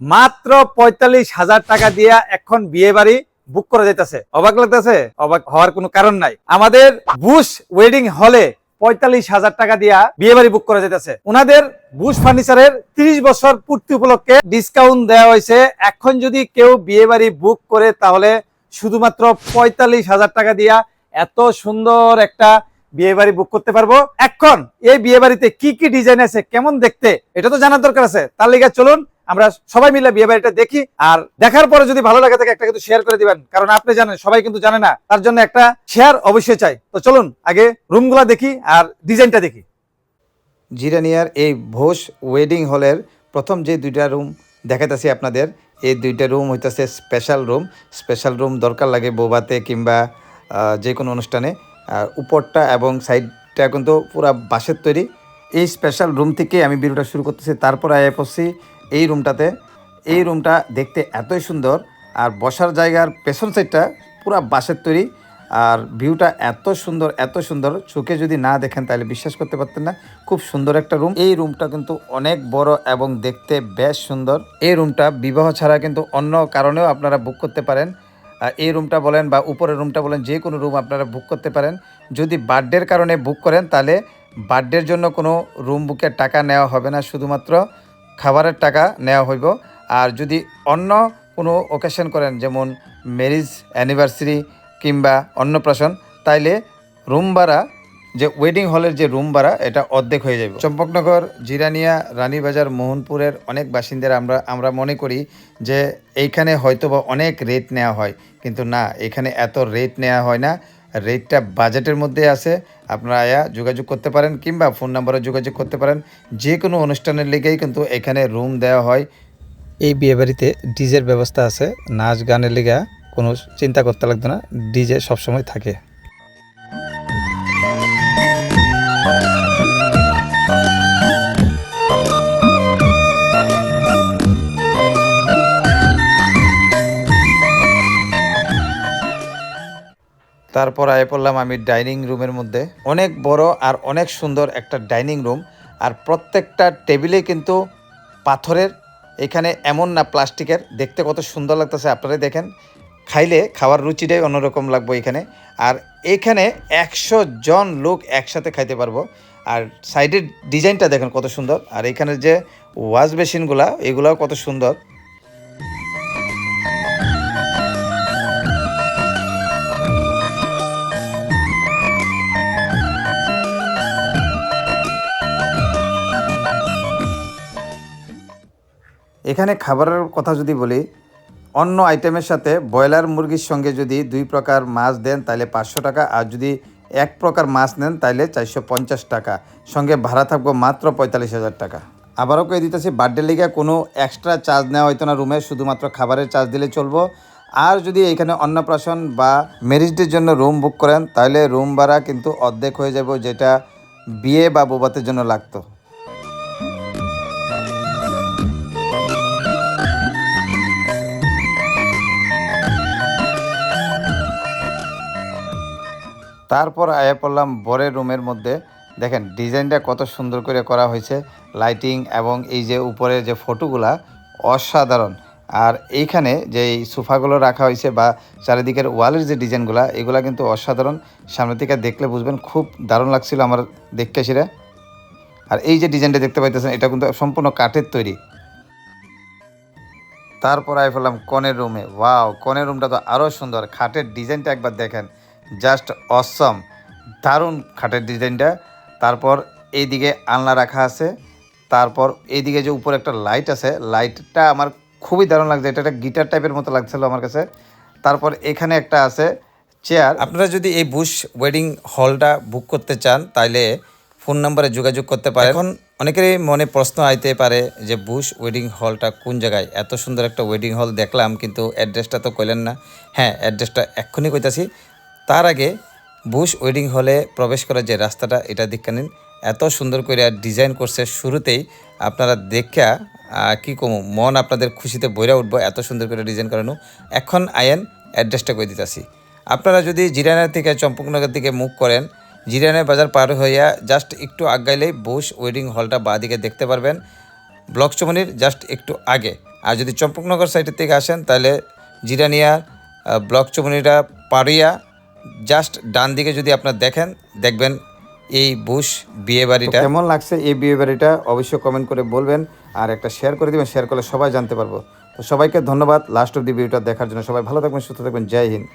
মাত্র ৪৫,০০০ টাকা দিয়া এখন বিয়ে বাড়ি বুক করা যাইতেছে। অবাক লাগতেছে? অবাক হওয়ার কোনো কারণ নাই। আমাদের বুশ ওয়েডিং হলে ৪৫,০০০ টাকা দিয়া বিয়ে বাড়ি বুক করা যাইতেছে। ওনাদের বুশ ফার্নিচারের ৩০ বছর পূর্তি উপলক্ষে ডিসকাউন্ট দেওয়া হয়েছে। এখন যদি কেউ বিয়ে বাড়ি বুক করে তাহলে শুধুমাত্র ৪৫,০০০ টাকা দিয়া এত সুন্দর একটা বিয়ে বাড়ি বুক করতে পারবো। এখন এই বিয়ে বাড়িতে কি কি ডিজাইন আছে, কেমন দেখতে, এটা তো জানার দরকার আছে। তার লিগে চলুন আমরা সবাই মিলে বিয়ে বাড়িটা দেখি। আর দেখার পরে যদি ভালো লাগে থাকে একটা কিন্তু শেয়ার করে দিবেন, কারণ আপনি জানেন সবাই কিন্তু জানে না, তার জন্য একটা শেয়ার অবশ্যই চাই। তো চলুন আগে রুমগুলা দেখি আর ডিজাইনটা দেখি। জিরানিয়ার এই ভোজ ওয়েডিং হলের প্রথম যে দুইটা রুম দেখাইতেছি আপনাদের, এই দুইটা রুম হইতেছে স্পেশাল রুম দরকার লাগে বৌভাতে কিংবা যে কোনো অনুষ্ঠানে। আর উপরটা এবং সাইডটা কিন্তু পুরা বাঁশের তৈরি। এই স্পেশাল রুম থেকে আমি ভিডিওটা শুরু করতেছি। তারপর আয়া পড়ছি এই রুমটাতে। এই রুমটা দেখতে এতই সুন্দর, আর বসার জায়গার পেছন সাইডটা পুরা বাঁশের তৈরি। আর ভিউটা এত সুন্দর, চোখে যদি না দেখেন তাহলে বিশ্বাস করতে পারতেন না। খুব সুন্দর একটা রুম। এই রুমটা কিন্তু অনেক বড় এবং দেখতে বেশ সুন্দর। এই রুমটা বিবাহ ছাড়া কিন্তু অন্য কারণেও আপনারা বুক করতে পারেন। এই রুমটা বলেন বা উপরের রুমটা বলেন, যে কোনো রুম আপনারা বুক করতে পারেন। যদি বার্থডের কারণে বুক করেন তাহলে বার্থডের জন্য কোনো রুম বুকের টাকা নেওয়া হবে না, শুধুমাত্র খাবারের টাকা নেওয়া হইব। আর যদি অন্য কোনো ওকেশন করেন, যেমন ম্যারেজ অ্যানিভার্সারি কিংবা অন্নপ্রাশন, তাইলে রুম ভাড়া, যে ওয়েডিং হলের যে রুম ভাড়া, এটা অর্ধেক হয়ে যাবে। চম্পকনগর, জিরানিয়া, রানীবাজার, মোহনপুরের অনেক বাসিন্দারা আমরা মনে করি যে এইখানে হয়তোবা অনেক রেট নেওয়া হয়, কিন্তু না, এখানে এত রেট নেওয়া হয় না। রেটটা বাজেটের মধ্যে আছে। আপনারা আয়া যোগাযোগ করতে পারেন কিংবা ফোন নাম্বারে যোগাযোগ করতে পারেন। যে কোনো অনুষ্ঠানের লেগেই কিন্তু এখানে রুম দেওয়া হয়। এই বিয়েবাড়িতে ডিজের ব্যবস্থা আছে, নাচ গানের লেগা কোনো চিন্তা করতে লাগতো না, ডিজে সবসময় থাকে। তারপর আয় পড়লাম আমি ডাইনিং রুমের মধ্যে। অনেক বড় আর অনেক সুন্দর একটা ডাইনিং রুম। আর প্রত্যেকটা টেবিলে কিন্তু পাথরের, এখানে এমন না প্লাস্টিকের। দেখতে কত সুন্দর লাগতেছে, আপনারাই দেখেন। খাইলে খাওয়ার রুচিটাই অন্যরকম লাগবে এখানে। আর এখানে 100 জন লোক একসাথে খাইতে পারবো। আর সাইডের ডিজাইনটা দেখেন কত সুন্দর। আর এখানে যে ওয়াশ বেসিনগুলা, এগুলাও কত সুন্দর। এখানে খাবারের কথা যদি বলি, অন্য আইটেমের সাথে ব্রয়লার মুরগির সঙ্গে যদি 2 প্রকার মাছ দেন তাহলে 500 টাকা, আর যদি 1 প্রকার মাছ নেন তাহলে 450 টাকা। সঙ্গে ভাড়া থাকবো মাত্র 45,000 টাকা। আবারও কয়ে দিতেছি, বার্থডে লিগে কোনো এক্সট্রা চার্জ নেওয়া হইতো না রুমে, শুধুমাত্র খাবারের চার্জ দিলে চলবো। আর যদি এখানে অন্নপ্রাশন বা ম্যারেজের জন্য রুম বুক করেন তাহলে রুম ভাড়া কিন্তু অর্ধেক হয়ে যাবে, যেটা বিয়ে বা বৌভাতের জন্য লাগতো। তারপর আয়া পড়লাম বরের রুমের মধ্যে। দেখেন ডিজাইনটা কত সুন্দর করে করা হয়েছে, লাইটিং এবং এই যে উপরে যে ফটোগুলা অসাধারণ। আর এইখানে যে সোফাগুলো রাখা হয়েছে বা চারিদিকের ওয়ালের যে ডিজাইনগুলা, এগুলা কিন্তু অসাধারণ। সামনে থেকে দেখলে বুঝবেন, খুব দারুণ লাগছিল আমার দেখতে সেটা। আর এই যে ডিজাইনটা দেখতে পাইতেছেন, এটা কিন্তু সম্পূর্ণ কাঠের তৈরি। তারপর আই ফেললাম কনের রুমে। ওয়াও, কনের রুমটা তো আরও সুন্দর। খাটের ডিজাইনটা একবার দেখেন, জাস্ট অসম, দারুণ খাটের ডিজাইনটা। তারপর এইদিকে আলনা রাখা আছে। তারপর এইদিকে যে উপরে একটা লাইট আছে, লাইটটা আমার খুবই দারুণ লাগছে। এটা একটা গিটার টাইপের মতো লাগছিল আমার কাছে। তারপর এখানে একটা আছে চেয়ার। আপনারা যদি এই বুশ ওয়েডিং হলটা বুক করতে চান তাহলে ফোন নাম্বারে যোগাযোগ করতে পারেন। এখন অনেকেরই মনে প্রশ্ন আইতে পারে যে বুশ ওয়েডিং হলটা কোন জায়গায়। এত সুন্দর একটা ওয়েডিং হল দেখলাম, কিন্তু অ্যাড্রেসটা তো কইলেন না। হ্যাঁ, অ্যাড্রেসটা এক্ষুনি কইতাছি। তার আগে বুশ ওয়েডিং হলে প্রবেশ করার যে রাস্তাটা, এটা দেখে নিন। এত সুন্দর করে ডিজাইন করছে, শুরুতেই আপনারা দেখা কী কমু, মন আপনাদের খুশিতে বইরা উঠবো, এত সুন্দর করে ডিজাইন করানো। এখন আয়েন অ্যাড্রেসটা কই দিতেছি। আপনারা যদি জিরানিয়া থেকে চম্পকনগর দিকে মুভ করেন, জিরানিয়া বাজার পার হইয়া জাস্ট একটু আগাইলেই বুশ ওয়েডিং হলটা বাঁ দিকে দেখতে পারবেন। ব্লক চমনির জাস্ট একটু আগে। আর যদি চম্পকনগর সাইডের থেকে আসেন তাহলে জিরানিয়া ব্লক চমুনিরা পাড়িয়া জাস্ট ডান দিকে যদি আপনার দেখবেন এই বুশ বিয়ে বাড়িটা কেমন লাগছে এই বিয়ে বাড়িটা অবশ্যই কমেন্ট করে বলবেন আর একটা শেয়ার করে দিবেন, শেয়ার করলে সবাই জানতে পারবো। তো সবাইকে ধন্যবাদ লাস্ট অব দি ভিডিওটা দেখার জন্য। সবাই ভালো থাকবেন, সুস্থ থাকবেন, জয় হিন্দ।